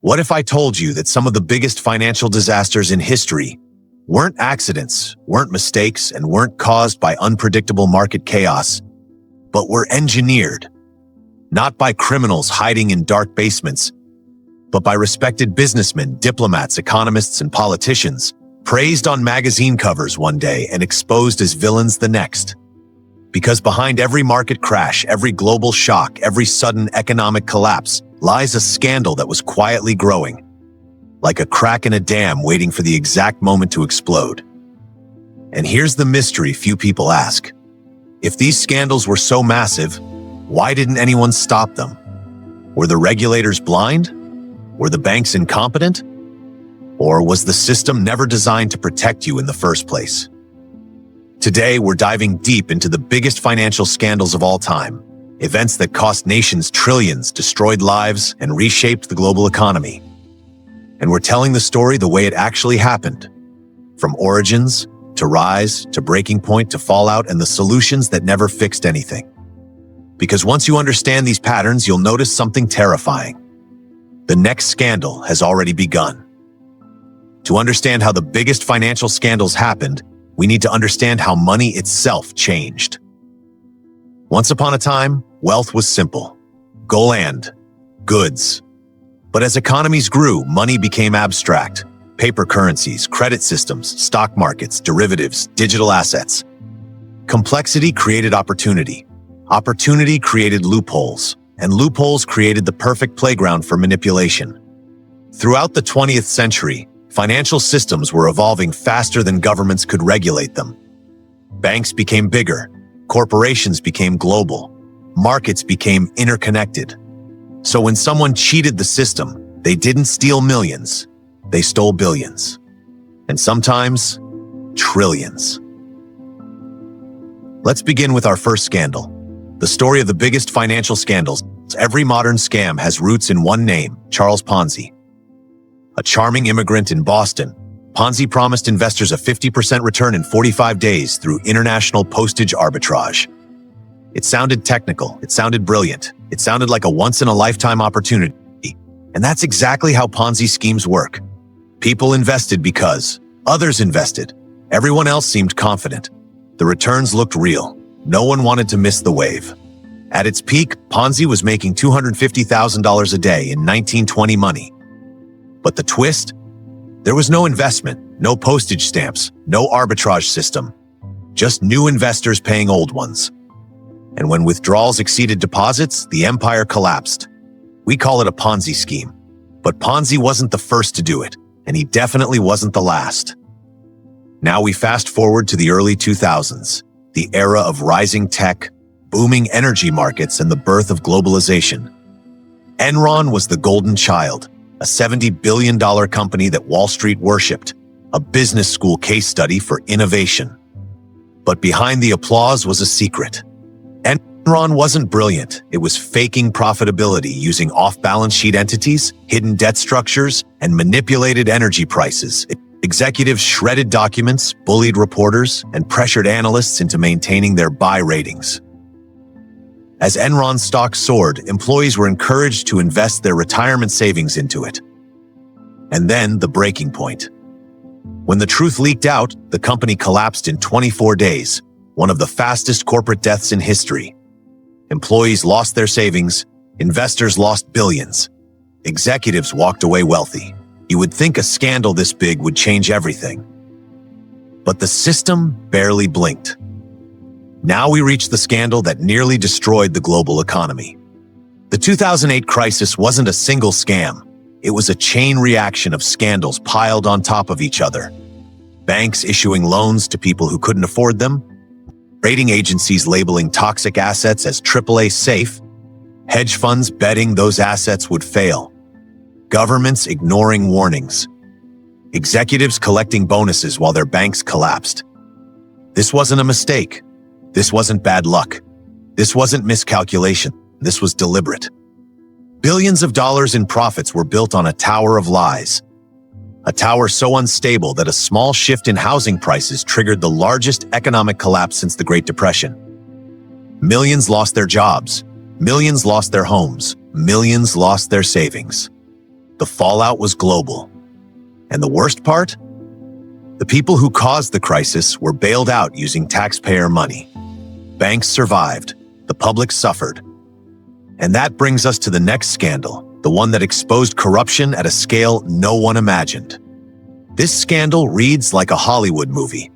What if I told you that some of the biggest financial disasters in history weren't accidents, weren't mistakes, and weren't caused by unpredictable market chaos, but were engineered, not by criminals hiding in dark basements, but by respected businessmen, diplomats, economists, and politicians, praised on magazine covers one day and exposed as villains the next? Because behind every market crash, every global shock, every sudden economic collapse lies a scandal that was quietly growing, like a crack in a dam waiting for the exact moment to explode. And here's the mystery few people ask. If these scandals were so massive, why didn't anyone stop them? Were the regulators blind? Were the banks incompetent? Or was the system never designed to protect you in the first place? Today, we're diving deep into the biggest financial scandals of all time, events that cost nations trillions, destroyed lives, and reshaped the global economy. And we're telling the story the way it actually happened, from origins, to rise, to breaking point, to fallout, and the solutions that never fixed anything. Because once you understand these patterns, you'll notice something terrifying. The next scandal has already begun. To understand how the biggest financial scandals happened, we need to understand how money itself changed. Once upon a time, wealth was simple. Gold, goods. But as economies grew, money became abstract. Paper currencies, credit systems, stock markets, derivatives, digital assets. Complexity created opportunity. Opportunity created loopholes. And loopholes created the perfect playground for manipulation. Throughout the 20th century, financial systems were evolving faster than governments could regulate them. Banks became bigger, corporations became global, markets became interconnected. So when someone cheated the system, they didn't steal millions, they stole billions. And sometimes, trillions. Let's begin with our first scandal. The story of the biggest financial scandals. Every modern scam has roots in one name, Charles Ponzi. A charming immigrant in Boston, Ponzi promised investors a 50% return in 45 days through international postage arbitrage. It sounded technical, it sounded brilliant, it sounded like a once-in-a-lifetime opportunity. And that's exactly how Ponzi schemes work. People invested because others invested. Everyone else seemed confident. The returns looked real. No one wanted to miss the wave. At its peak, Ponzi was making $250,000 a day in 1920 money. But the twist? There was no investment, no postage stamps, no arbitrage system. Just new investors paying old ones. And when withdrawals exceeded deposits, the empire collapsed. We call it a Ponzi scheme. But Ponzi wasn't the first to do it, and he definitely wasn't the last. Now we fast forward to the early 2000s. The era of rising tech, booming energy markets, and the birth of globalization. Enron was the golden child, a $70 billion company that Wall Street worshipped, a business school case study for innovation. But behind the applause was a secret. Enron wasn't brilliant. It was faking profitability using off-balance sheet entities, hidden debt structures, and manipulated energy prices. Executives shredded documents, bullied reporters, and pressured analysts into maintaining their buy ratings. As Enron's stock soared, employees were encouraged to invest their retirement savings into it. And then the breaking point. When the truth leaked out, the company collapsed in 24 days, one of the fastest corporate deaths in history. Employees lost their savings, investors lost billions, executives walked away wealthy. You would think a scandal this big would change everything. But the system barely blinked. Now we reach the scandal that nearly destroyed the global economy. The 2008 crisis wasn't a single scam. It was a chain reaction of scandals piled on top of each other. Banks issuing loans to people who couldn't afford them, rating agencies labeling toxic assets as AAA safe, hedge funds betting those assets would fail, governments ignoring warnings, executives collecting bonuses while their banks collapsed. This wasn't a mistake. This wasn't bad luck. This wasn't miscalculation. This was deliberate. Billions of dollars in profits were built on a tower of lies. A tower so unstable that a small shift in housing prices triggered the largest economic collapse since the Great Depression. Millions lost their jobs. Millions lost their homes. Millions lost their savings. The fallout was global. And the worst part? The people who caused the crisis were bailed out using taxpayer money. Banks survived. The public suffered. And that brings us to the next scandal, the one that exposed corruption at a scale no one imagined. This scandal reads like a Hollywood movie.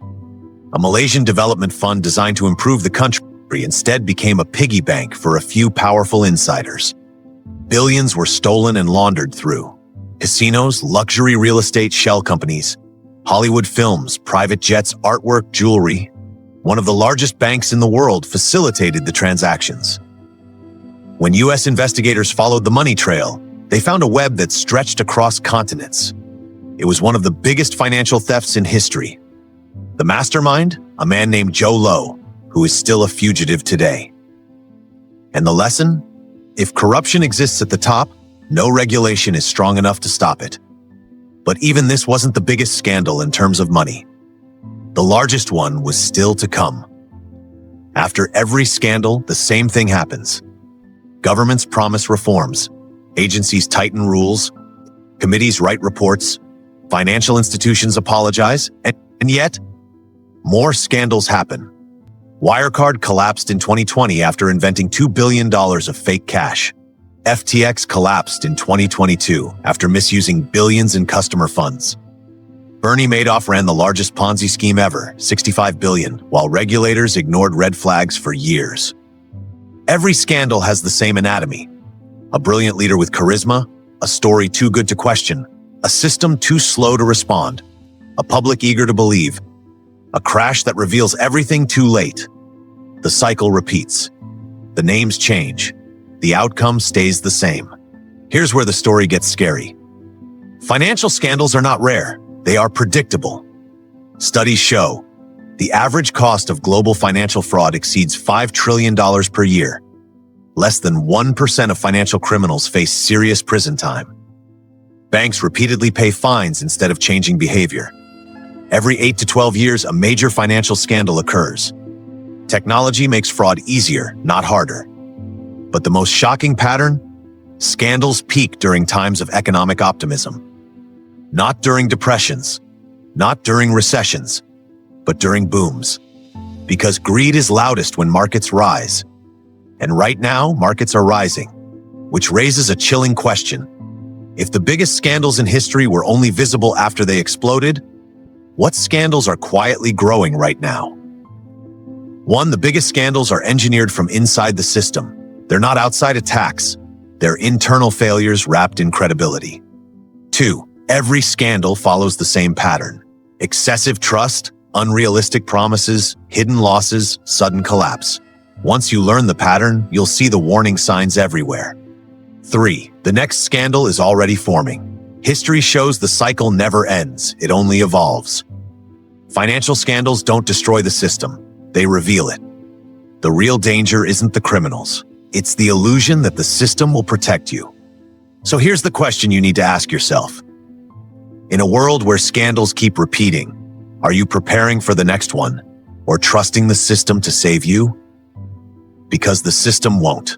A Malaysian development fund designed to improve the country instead became a piggy bank for a few powerful insiders. Billions were stolen and laundered through casinos, luxury real estate shell companies, Hollywood films, private jets, artwork, jewelry. One of the largest banks in the world facilitated the transactions. When U.S. investigators followed the money trail, they found a web that stretched across continents. It was one of the biggest financial thefts in history. The mastermind, a man named Jho Low, who is still a fugitive today. And the lesson? If corruption exists at the top, no regulation is strong enough to stop it. But even this wasn't the biggest scandal in terms of money. The largest one was still to come. After every scandal, the same thing happens. Governments promise reforms, agencies tighten rules, committees write reports, financial institutions apologize, and yet, more scandals happen. Wirecard collapsed in 2020 after inventing $2 billion of fake cash. FTX collapsed in 2022 after misusing billions in customer funds. Bernie Madoff ran the largest Ponzi scheme ever, $65 billion, while regulators ignored red flags for years. Every scandal has the same anatomy. A brilliant leader with charisma, a story too good to question, a system too slow to respond, a public eager to believe, a crash that reveals everything too late. The cycle repeats. The names change. The outcome stays the same. Here's where the story gets scary. Financial scandals are not rare. They are predictable. Studies show the average cost of global financial fraud exceeds $5 trillion per year. Less than 1% of financial criminals face serious prison time. Banks repeatedly pay fines instead of changing behavior. Every 8 to 12 years, a major financial scandal occurs. Technology makes fraud easier, not harder. But the most shocking pattern? Scandals peak during times of economic optimism. Not during depressions, not during recessions, but during booms. Because greed is loudest when markets rise. And right now, markets are rising, which raises a chilling question. If the biggest scandals in history were only visible after they exploded, what scandals are quietly growing right now? 1. The biggest scandals are engineered from inside the system. They're not outside attacks. They're internal failures wrapped in credibility. 2. Every scandal follows the same pattern. Excessive trust, unrealistic promises, hidden losses, sudden collapse. Once you learn the pattern, you'll see the warning signs everywhere. 3. The next scandal is already forming. History shows the cycle never ends, it only evolves. Financial scandals don't destroy the system, they reveal it. The real danger isn't the criminals. It's the illusion that the system will protect you. So here's the question you need to ask yourself. In a world where scandals keep repeating, are you preparing for the next one or trusting the system to save you? Because the system won't.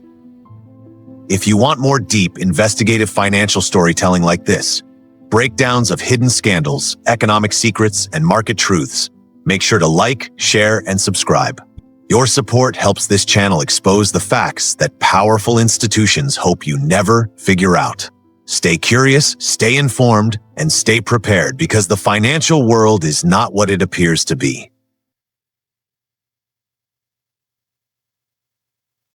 If you want more deep, investigative financial storytelling like this, breakdowns of hidden scandals, economic secrets, and market truths, make sure to like, share, and subscribe. Your support helps this channel expose the facts that powerful institutions hope you never figure out. Stay curious, stay informed, and stay prepared because the financial world is not what it appears to be.